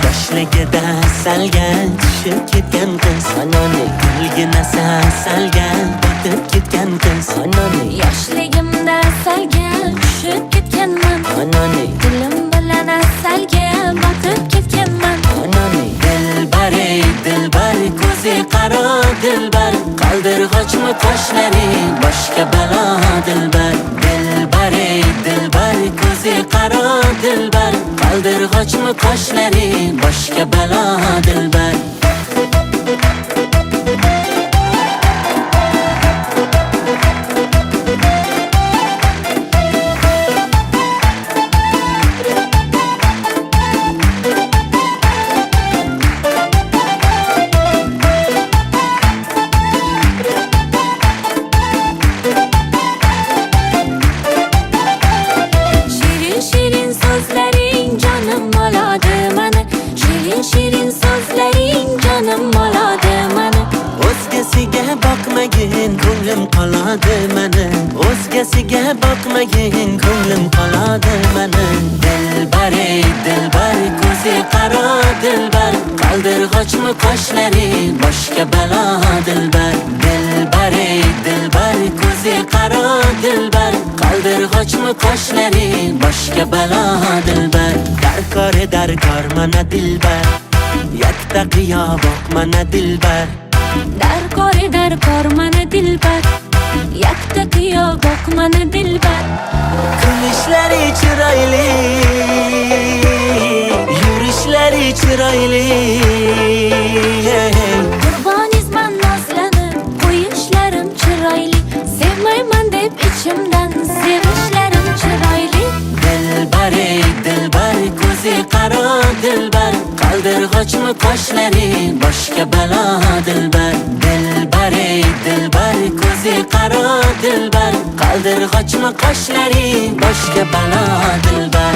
Yoshligida salga tushib ketgan qiz Anani gulgina salga botib ketgan qiz Anani Yoshligimda salga tushib ketganman Anani Dilim bilan salga botib ketganman Anani Dilbar ey dilbar ko'zi qaro dilbar Qaldirg'ochmi qoshlaring boshqa balo dilbar Dilbar ey dilbar ko'zi qaro dilbar Qaldirg'ochmi qoshlaring boshqa balo dilbar Shirin so'zlaring jonim oladi mani Shirin so'zlaring jonim oladi mani O'zgasiga boqmagin ko'nglim qoladi mani O'zgasiga boqmagin ko'nglim qoladi mani Dilbar ey dilbar ko'zi qaro dilbar Qaldirg'ochmi qoshlaring boshqa balo dilbar Dilbar ey dilbar ko'zi qaro dilbar Qaldirg'ochmi qoshlaring boshqa balo dilbar Darkor mana dilbar Yakta qiyo boq mana dilbar Darkor mana dilbar Yakta qiyo boq mana dilbar Kulishlari chiroyli Yurishlari chiroyli Qurbonizman nozlanib qo'yishlarim chiroyli Sevmayman deb ichimdan sevishlarim chiroyli Dilbar ey dilbar ko'zi qaro dilbar Qaldirg'ochmi qoshlaring boshqa balo dilbar Dilbar ey dilbar ko'zi qaro dilbar Qaldirg'ochmi qoshlaring boshqa balo dilbar